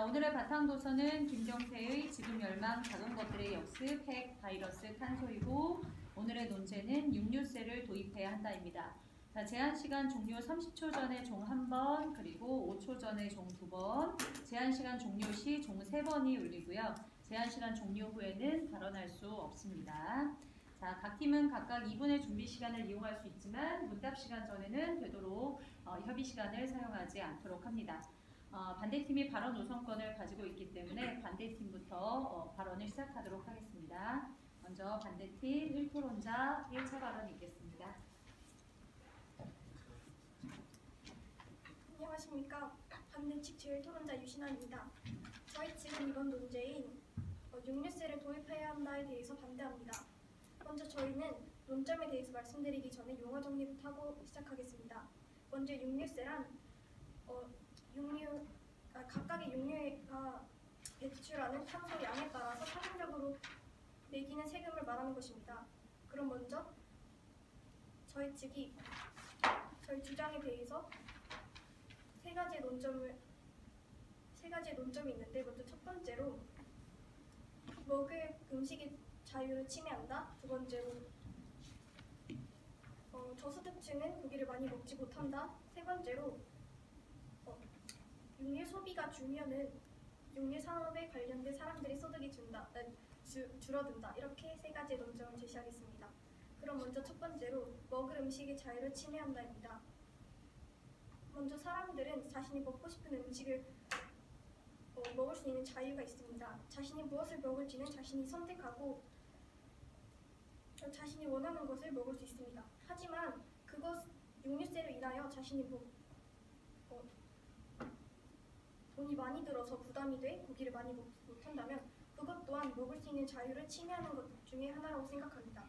자, 오늘의 바탕도서는 김경태의 지금 멸망 작은 것들의 역습, 핵, 바이러스, 탄소이고 오늘의 논제는 육류세를 도입해야 한다입니다. 자, 제한시간 종료 30초 전에 종 1번, 그리고 5초 전에 종 2번, 제한시간 종료 시 종 3번이 울리고요. 제한시간 종료 후에는 발언할 수 없습니다. 자, 각 팀은 각각 2분의 준비 시간을 이용할 수 있지만 문답 시간 전에는 되도록 협의 시간을 사용하지 않도록 합니다. 반대팀이 발언 우선권을 가지고 있기 때문에 반대팀부터 발언을 시작하도록 하겠습니다. 먼저 반대팀 1토론자 1차 발언 있겠습니다. 안녕하십니까. 반대측 제1토론자 유신아입니다. 저희 측은 이번 논제인 육류세를 도입해야 한다에 대해서 반대합니다. 먼저 저희는 논점에 대해서 말씀드리기 전에 용어 정리부터 하고 시작하겠습니다. 먼저 육류세란 각각의 육류가 배출하는 탄소 양에 따라서 상징적으로 매기는 세금을 말하는 것입니다. 그럼 먼저 저희 측이 저희 주장에 대해서 세 가지의 논점이 있는데, 먼저 첫 번째로 먹을 음식의 자유를 침해한다. 두 번째로 저소득층은 고기를 많이 먹지 못한다. 세 번째로 육류 소비가 줄면은 육류 산업에 관련된 사람들의 소득이 줄어든다. 이렇게 세 가지의 논점을 제시하겠습니다. 그럼 먼저 첫 번째로 먹을 음식의 자유를 침해한다입니다. 먼저 사람들은 자신이 먹고 싶은 음식을 먹을 수 있는 자유가 있습니다. 자신이 무엇을 먹을지는 자신이 선택하고 자신이 원하는 것을 먹을 수 있습니다. 하지만 육류세로 인하여 자신이 돈이 많이 들어서 부담이 돼 고기를 많이 먹지 못한다면 그것 또한 먹을 수 있는 자유를 침해하는 것 중에 하나라고 생각합니다.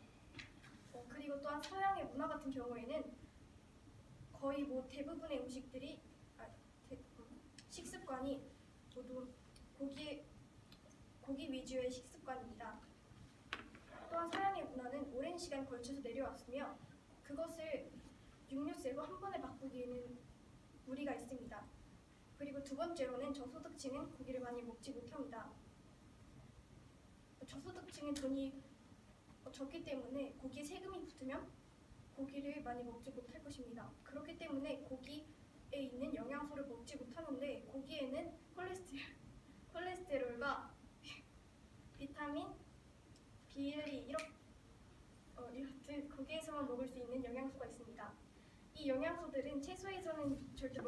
그리고 또한 서양의 문화 같은 경우에는 거의 대부분의 음식들이 식습관이 모두 고기 위주의 식습관입니다. 또한 서양의 문화는 오랜 시간 걸쳐서 내려왔으며 그것을 육류세로 한 번에 바꾸기에는 무리가 있습니다. 그리고 두 번째로는 저소득층은 고기를 많이 먹지 못합니다. 저소득층은 돈이 적기 때문에 고기에 세금이 붙으면 고기를 많이 먹지 못할 것입니다. 그렇기 때문에 고기에 있는 영양소를 먹지 못하는데 고기에는 콜레스테롤과 비타민, B12 이렇듯 고기에서만 먹을 수 있는 영양소가 있습니다. 이 영양소들은 채소에서는 절대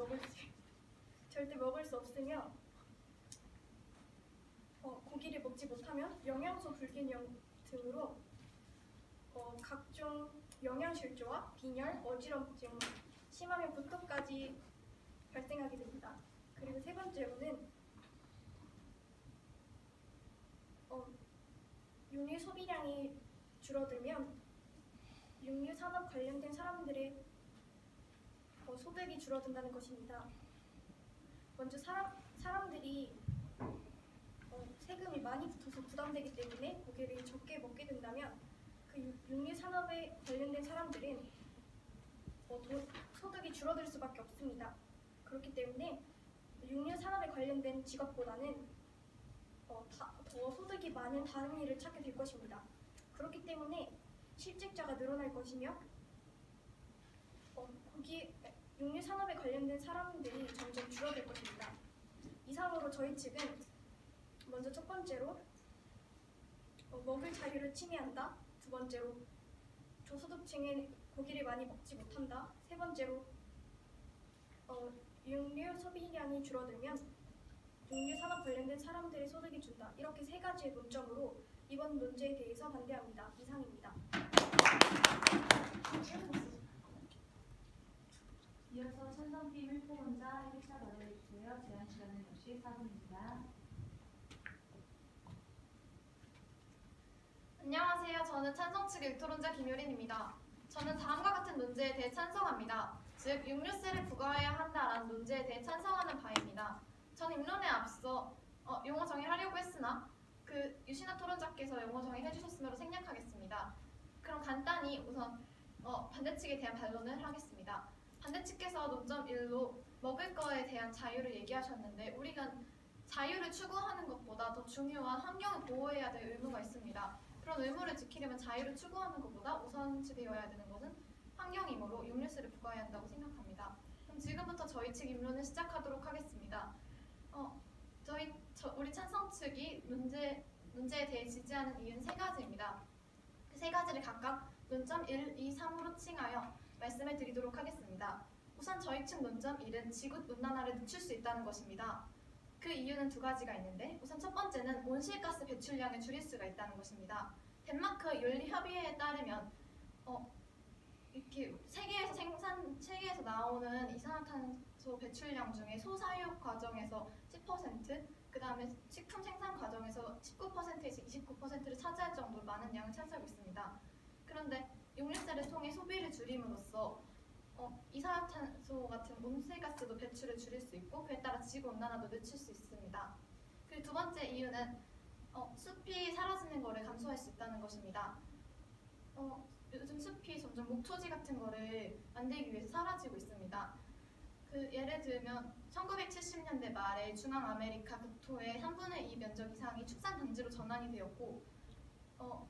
먹을 수 없으며 고기를 먹지 못하면 영양소 불균형 등으로 각종 영양실조와 빈혈, 어지럼증, 심하면 구토까지 발생하게 됩니다. 그리고 세 번째로는 육류 소비량이 줄어들면 육류 산업 관련된 사람들의 소득이 줄어든다는 것입니다. 먼저 사람들이 세금이 많이 붙어서 부담되기 때문에 고기를 적게 먹게 된다면 그 육류 산업에 관련된 사람들은 소득이 줄어들 수밖에 없습니다. 그렇기 때문에 육류 산업에 관련된 직업보다는 더 소득이 많은 다른 일을 찾게 될 것입니다. 그렇기 때문에 실직자가 늘어날 것이며 육류 산업에 관련된 사람들이 점점 줄어들 것입니다. 이상으로 저희 측은 먼저 첫 번째로 먹을 자유를 침해한다. 두 번째로 저소득층은 고기를 많이 먹지 못한다. 세 번째로 육류 소비량이 줄어들면 육류 산업 관련된 사람들의 소득이 준다. 이렇게 세 가지의 논점으로 이번 논제에 대해서 반대합니다. 이상입니다. 이어서 찬성팀 1토론자 1차 발언해 주세요. 제한 시간은 역시 4분입니다. 안녕하세요. 저는 찬성 측 1토론자 김효린입니다. 저는 다음과 같은 논제에 대해 찬성합니다. 즉, 육류세를 부과해야 한다라는 논제에 대해 찬성하는 바입니다. 저는 입론에 앞서 용어 정의하려고 했으나 유신아 토론자께서 용어 정의해 주셨으므로 생략하겠습니다. 그럼 간단히 우선 반대측에 대한 반론을 하겠습니다. 반대측께서 논점 1로 먹을 거에 대한 자유를 얘기하셨는데 우리가 자유를 추구하는 것보다 더 중요한 환경을 보호해야 될 의무가 있습니다. 그런 의무를 지키려면 자유를 추구하는 것보다 우선시되어야 되는 것은 환경이므로 육류세를 부과해야 한다고 생각합니다. 그럼 지금부터 저희 측 입론을 시작하도록 하겠습니다. 우리 찬성 측이 문제에 대해 지지하는 이유는 세 가지입니다. 그 세 가지를 각각 논점 1, 2, 3으로 칭하여 말씀을 드리도록 하겠습니다. 우선 저희 측 논점 1은 지구온난화를 늦출 수 있다는 것입니다. 그 이유는 두 가지가 있는데 우선 첫 번째는 온실가스 배출량을 줄일 수가 있다는 것입니다. 덴마크 윤리협의회에 따르면 이렇게 세계에서 나오는 이산화탄소 배출량 중에 소사육 과정에서 10%, 그 다음에 식품 생산 과정에서 19%에서 29%를 차지할 정도로 많은 양을 차지하고 있습니다. 그런데 육류세를 통해 소비를 줄임으로써 이산화탄소 같은 온실가스도 배출을 줄일 수 있고 그에 따라 지구온난화도 늦출 수 있습니다. 그리고 두 번째 이유는 숲이 사라지는 것을 감소할 수 있다는 것입니다. 요즘 숲이 점점 목초지 같은 거를 만들기 위해서 사라지고 있습니다. 예를 들면 1970년대 말에 중앙아메리카 국토의 3분의 2 면적 이상이 축산 단지로 전환이 되었고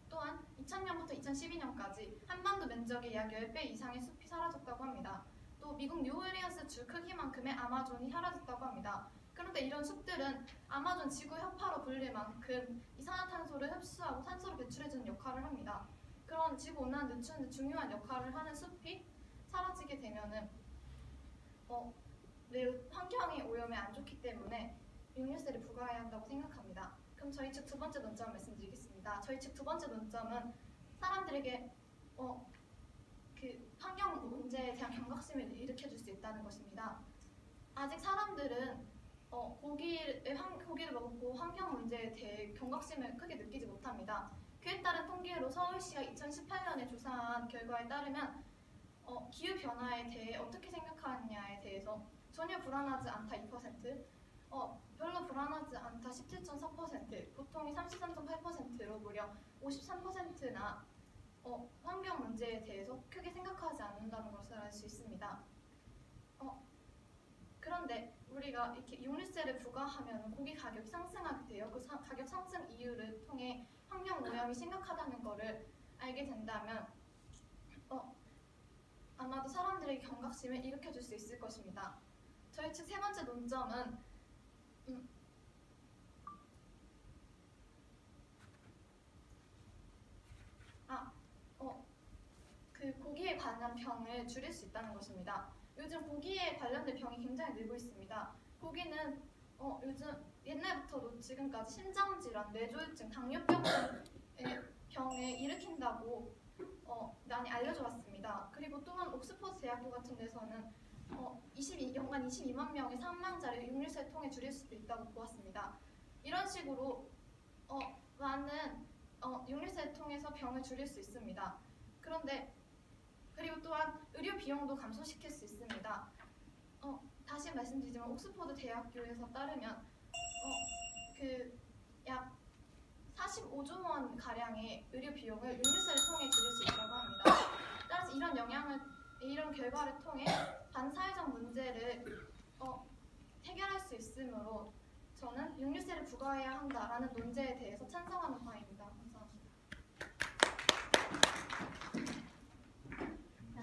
또한 2000년부터 2012년까지 한반도 면적의 약 10배 이상의 숲이 사라졌다고 합니다. 또 미국 뉴올리언스 주 크기만큼의 아마존이 사라졌다고 합니다. 그런데 이런 숲들은 아마존 지구 혁파로 불릴 만큼 이산화탄소를 흡수하고 산소를 배출해주는 역할을 합니다. 그런 지구온난화 늦추는 데 중요한 역할을 하는 숲이 사라지게 되면은 매우 환경이 오염에 안 좋기 때문에 육류세를 부과해야 한다고 생각합니다. 그럼 저희 측 두 번째 논점 말씀드리겠습니다. 저희 측 두 번째 논점은 사람들에게 그 환경 문제에 대한 경각심을 일으켜줄 수 있다는 것입니다. 아직 사람들은 고기를 먹고 환경 문제에 대해 경각심을 크게 느끼지 못합니다. 그에 따른 통계로 서울시가 2018년에 조사한 결과에 따르면 기후변화에 대해 어떻게 생각하느냐에 대해서 전혀 불안하지 않다 2%, 별로 불안하지 않다 17.4%, 보통이 33.8%로 무려 53%나 환경 문제에 대해서 크게 생각하지 않는다는 것을 알 수 있습니다. 그런데 우리가 이렇게 육류세를 부과하면 고기 가격이 상승하게 돼요. 그 가격 상승 이유를 통해 환경 오염이 심각하다는 것을 알게 된다면 아마도 사람들의 경각심을 일으켜줄 수 있을 것입니다. 저희 측 세 번째 논점은 그 고기에 관한 병을 줄일 수 있다는 것입니다. 요즘 고기에 관련된 병이 굉장히 늘고 있습니다. 고기는 요즘 옛날부터도 지금까지 심장질환, 뇌졸중, 당뇨병 병을 일으킨다고 많이 알려져 왔습니다. 그리고 또한 옥스퍼드 대학교 같은 데서는 연간 22만 명의 사망자를 육류세를 통해 줄일 수도 있다고 보았습니다. 이런 식으로 많은 육류세를 통해서 병을 줄일 수 있습니다. 그리고 또한 의료 비용도 감소시킬 수 있습니다. 다시 말씀드리지만 옥스퍼드 대학교에서 따르면 약 45조 원 가량의 의료 비용을 육류세를 통해 줄일 수 있다고 합니다. 따라서 이런 결과를 통해 반사회적 문제를 해결할 수 있으므로 저는 육류세를 부과해야 한다라는 논제에 대해서 찬성하는 바입니다. 감사합니다.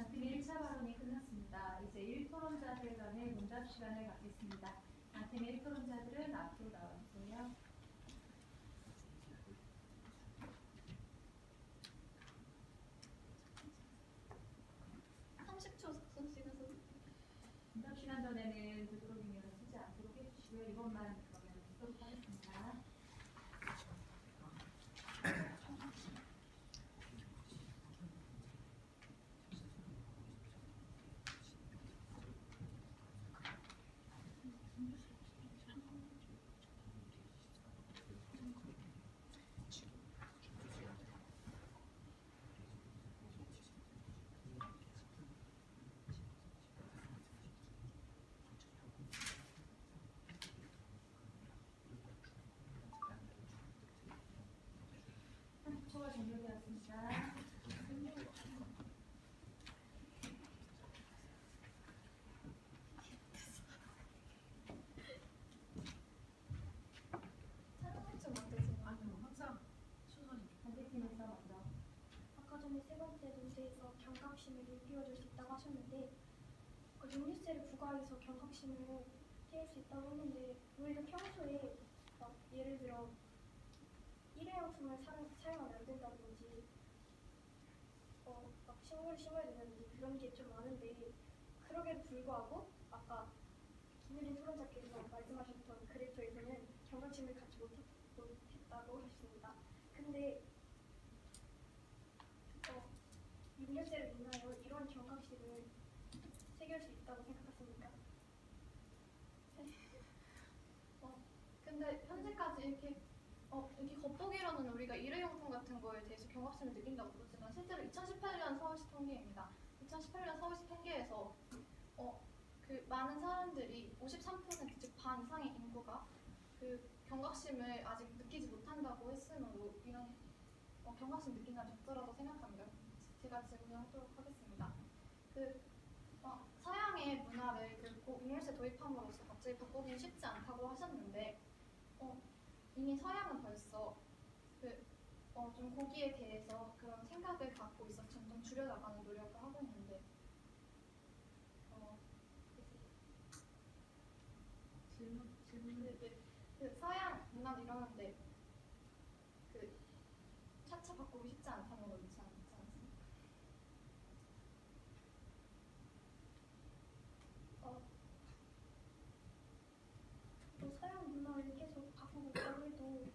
팀 1차 발언이 끝났습니다. 이제 1토론자들 간의 문답 시간을 갖겠습니다. 팀 1토론자들은 앞으로 나와주세요. 문답 시간 전에는 되도록이면 쓰지 않도록 해주시고요. 이것만 그러면 쓰도록 하겠습니다. 초가 종료되었습니다. 경각심을 키울 수 있다고 했는데 우리도 평소에 막 예를 들어 일회용품을 사용하면 안 된다든지 막 식물 심어야 된다든지 그런 게 좀 많은데 그러게도 불구하고 아까 김유린 토론자께서 말씀하셨던 그래프에서는 경각심을 갖지 못했다고 하셨습니다. 근데 육류세를 인하여 이런 경각심을 새길 수 있다고 생각하십니까? 근데 현재까지 이렇게 겉보기로는 우리가 일회용품 같은 거에 대해서 경각심을 느낀다고 그러지만 실제로 2018년 서울시 통계입니다. 2018년 서울시 통계에서 그 많은 사람들이 53% 즉 반 이상의 인구가 그 경각심을 아직 느끼지 못한다고 했으므로 이런 경각심 느낀다는 적절하다고 생각합니다. 제가 질문하도록 하겠습니다. 서양의 문화를 육류세 도입함으로써 갑자기 바꾸기는 쉽지 않다고 하셨는데 이미 서양은 벌써 좀 고기에 대해서 그런 생각을 갖고 있어 점점 줄여나가는 노력을 하고 있는데 서양 문화는 이러는데 차차 바꾸기 쉽지 않다는 걸 믿지 않습니까? 또 서양 문화를 계속 바꾸고 있다고 해도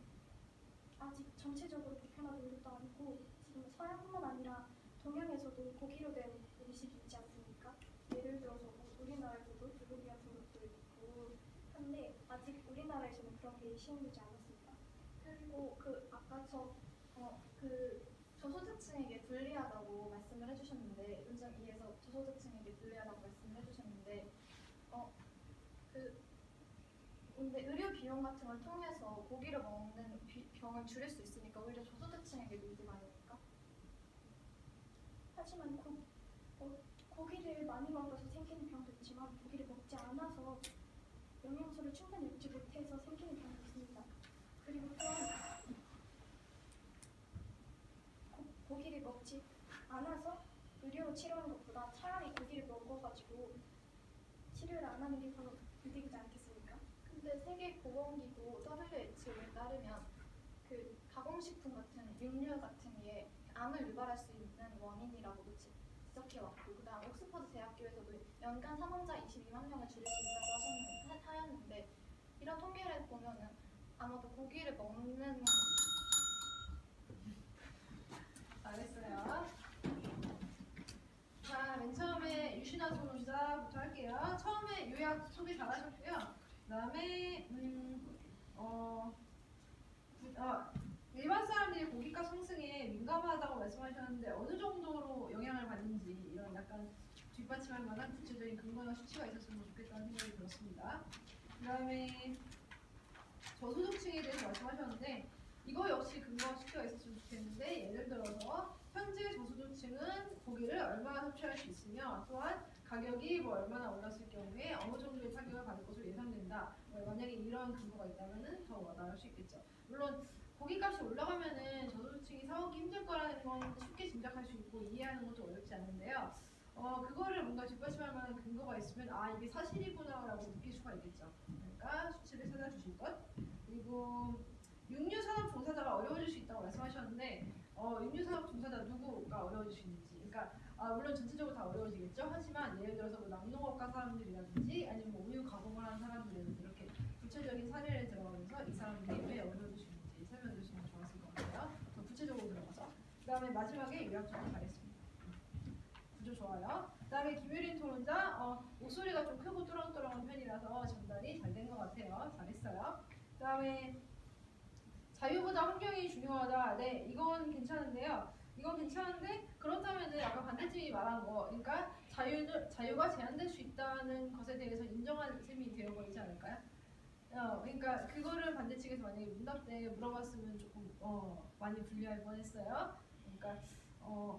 아직 전체적으로 보편화된 것도 아니고 지금 서양뿐만 아니라 동양에서도 고기로 된 음식이 있지 않습니까? 예를 들어서 우리나라에서도 불고기 같은 것도 있고 한데 아직 우리나라에서는 그런 게 시행되지 않았습니다. 그리고 아까 저소득층에게 불리하다고 말씀을 해주셨는데 은정 2에서 저소득층에게 불리하다고 말씀을 해주셨는데 근데 의료 비용 같은 걸 통해서 고기를 먹는 병을 줄일 수 있으니까 오히려 저소득층에게 이득 아닙니까? 하지만 고기를 많이 먹어서 생기는 병도 있지만 고기를 먹지 않아서 영양소를 충분히 얻지 못해서 생기는 병도 있습니다. 그리고 또한 고기를 먹지 않아서 의료로 치료하는 것보다 차라리 고기를 먹어가지고 치료를 안 하는 게 더 이득이지 않겠습니까? 근데 세계보건기구 WHO에 따르면 가공식품 같은 육류 같은 게 암을 유발할 수 있는 원인이라고도 지적해왔고 그다음 옥스퍼드 대학교에서도 연간 사망자 22만 명을 줄일 수 있다고 하였는데 이런 통계를 보면은 아마도 고기를 먹는 잘했어요. 자, 맨 처음에 유신아 소론자부터 할게요. 처음에 요약 소개 잘하셨고요. 그다음에 일반 사람들이 고기값 상승에 민감하다고 말씀하셨는데 어느 정도로 영향을 받는지 이런 약간 뒷받침할 만한 구체적인 근거나 수치가 있었으면 좋겠다는 생각이 들었습니다. 그다음에 저소득층에 대해서 말씀하셨는데 이거 역시 근거와 수치가 있었으면 좋겠는데 예를 들어서 현재 저소득층은 고기를 얼마나 섭취할 수 있으며 또한 가격이 얼마나 올랐을 경우에 어느 정도의 타격을 받을 것으로 예상된다. 만약에 이런 근거가 있다면 더 와닿을 수 있겠죠. 물론 고기값이 올라가면은 저소득층이 사오기 힘들 거라는 건 쉽게 짐작할 수 있고 이해하는 것도 어렵지 않은데요. 그거를 뭔가 뒷받침할 만한 근거가 있으면 이게 사실이구나라고 느낄 수가 있겠죠. 그러니까 수치를 찾아주실 것. 그리고 육류산업 종사자가 어려워질 수 있다고 말씀하셨는데 육류산업 종사자 누구가 어려워질 수 있는지. 그러니까 물론 전체적으로 다 어려워지겠죠. 하지만 예를 들어서 낙농업가 사람들이라든지 아니면 우유 가공을 하는 사람들이라든지 이렇게 구체적인 사례를 들어가면서 이 사람들이 왜 어려워질 수 있는지 설명해 주시면 좋았을 것 같아요. 더 구체적으로 들어가서. 그 다음에 마지막에 요약 좀 가겠습니다. 구조 좋아요. 그 다음에 김유린 토론자 목소리가 좀 크고 뚜렁뚜렁한 편이라서 전달이 잘 된 것 같아요. 잘했어요. 그 다음에 자유보다 환경이 중요하다. 네, 이건 괜찮은데요. 이건 괜찮은데 그렇다면은 아까 반대팀이 말한 거, 그러니까 자유가 제한될 수 있다는 것에 대해서 인정한 셈이 되어버리지 않을까요? 그러니까 그거를 반대측에서 만약에 문답 때 물어봤으면 조금 많이 불리할 뻔했어요. 그러니까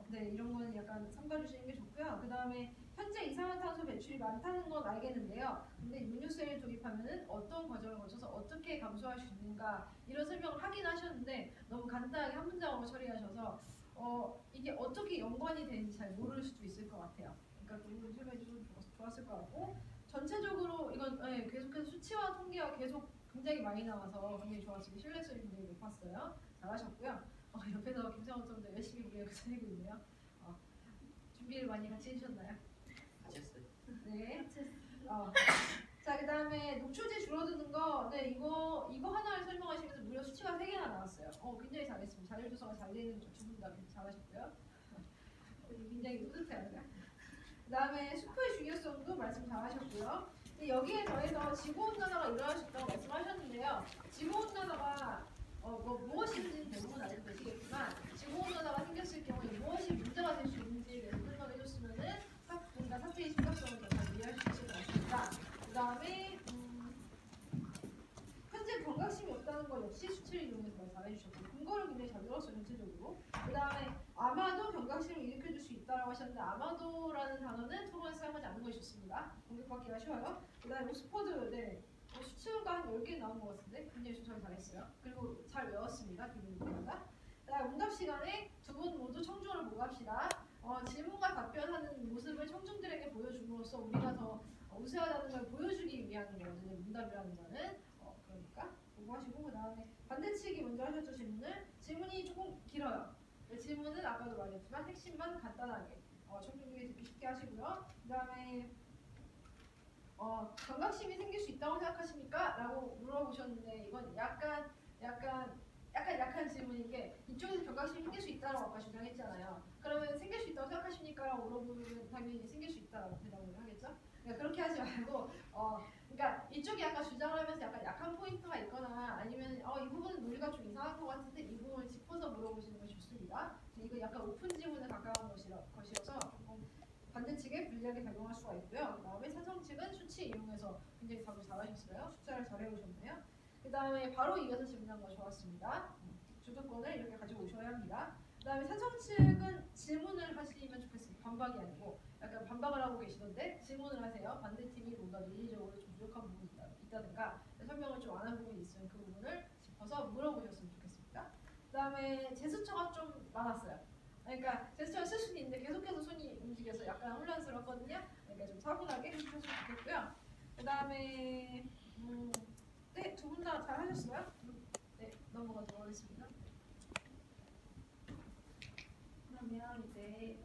네, 이런 거는 약간 삼가주시는 게 좋고요. 그 다음에 현재 이산화탄소 배출이 많다는 건 알겠는데요. 근데 육류세를 도입하면은 어떤 과정을 거쳐서 어떻게 감소할 수 있는가 이런 설명을 하긴 하셨는데 너무 간단하게 한 문장으로 처리하셔서 이게 어떻게 연관이 되는지 잘 모를 수도 있을 것 같아요. 그러니까 그 부분 설명해 주셔서 좋았을 것 같고 전체적으로 이건 계속해서 수치와 통계가 계속 굉장히 많이 나와서 굉장히 좋았어요. 신뢰성이 굉장히 높았어요. 잘하셨고요. 옆에서 김성원 선수 열심히 우리가 기다리고 있네요. 준비를 많이 같이 해주셨나요? 하셨어요. 네. 자, 그 다음에 녹초지 줄어드는 거, 네, 이거 하나를 설명하시면서 무려 수치가 3개나 나왔어요. 굉장히 잘했습니다. 자료 조사가 잘 되는 두 분 다 잘하셨고요. 굉장히 뿌듯해요. 그 다음에 수포의 중요성도 말씀 잘하셨고요. 여기에 더해서 지구온난화가 일어날 수 있다고 말씀하셨는데요. 지구온난화가 무엇인지는 대부분 알고 계시겠지만 지구온난화가 생겼을 경우에 무엇이 문제가 될 수 있는지에 대해서 설명해줬으면은 뭔가 사태의 심각성을 더 잘 이해할 수 있을 것 같습니다. 그 다음에 현재 경각심이 없다는 것 역시 수치를 이용해서 말 잘해주셨고 근거를 굉장히 잘 들었어요 전체적으로. 그 다음에 아마도 경각심을 일으켜줄 수 있다고 하셨는데 아마도라는 단어는 토론에 사용하지 않는 것이 좋습니다. 공격받기가 쉬워요. 그 다음에 옥스퍼드 수치가 한 10개 나온 것 같은데 굉장히 추천을 잘했어요. 그리고 잘 외웠습니다. 기분입니다. 응답 시간에 두 분 모두 청중을 보고 합시다. 질문과 답변하는 모습을 청중들에게 보여줌으로써 우리가 더 우세하다는 걸 보여주기 위한 거거든요. 문답이라는 거는. 그러니까 보고 하시고 그 다음에 반대측이 먼저 하셨죠 질문을. 질문이 조금 길어요. 질문은 아까도 말했지만 핵심만 간단하게 청중들이 듣기 쉽게 하시고요. 그 다음에 경각심이 생길 수 있다고 생각하십니까? 라고 물어보셨는데 이건 약간 약한 질문인 게 이쪽에서 경각심이 생길 수 있다고 아까 주장했잖아요. 그러면 생길 수 있다고 생각하십니까? 라고 물어보면 당연히 생길 수 있다고 대답을 하겠죠? 그러니까 그렇게 하지 말고 그러니까 이쪽이 약간 주장을 하면서 약간 약한 포인트가 있거나 아니면 이 부분은 논리가 좀 이상한 것 같은데 이 부분을 짚어서 물어보시는 것이 좋습니다. 이거 약간 오픈 질문에 가까운 것이어서 조금 반대측에 불리하게 작용할 수가 있고요. 그 다음에 찬성 측은 수치 이용해서 굉장히 답을 잘하셨어요. 숫자를 잘 해오셨네요. 그 다음에 바로 이어서 질문한 거 좋았습니다. 주도권을 이렇게 가지고 오셔야 합니다. 그 다음에 찬성 측은 질문을 하시면 좋겠습니다. 반박이 아니고 약간 반박을 하고 계시던데 질문을 하세요. 반대팀이 뭔가 논리적으로 좀 부족한 부분이 있다든가 설명을 좀 안 한 부분이 있으면 그 부분을 짚어서 물어보셨으면 좋겠습니다. 그 다음에 제스처가 좀 많았어요. 그러니까 제스처를 쓸 수는 있는데 계속해서 손이 움직여서 약간 혼란스럽거든요. 그러니까 좀 차분하게 해주셨으면 좋겠고요. 그 다음에 네, 두 분 다 잘 하셨어요? 네, 넘어가도록 하겠습니다. 그러면 이제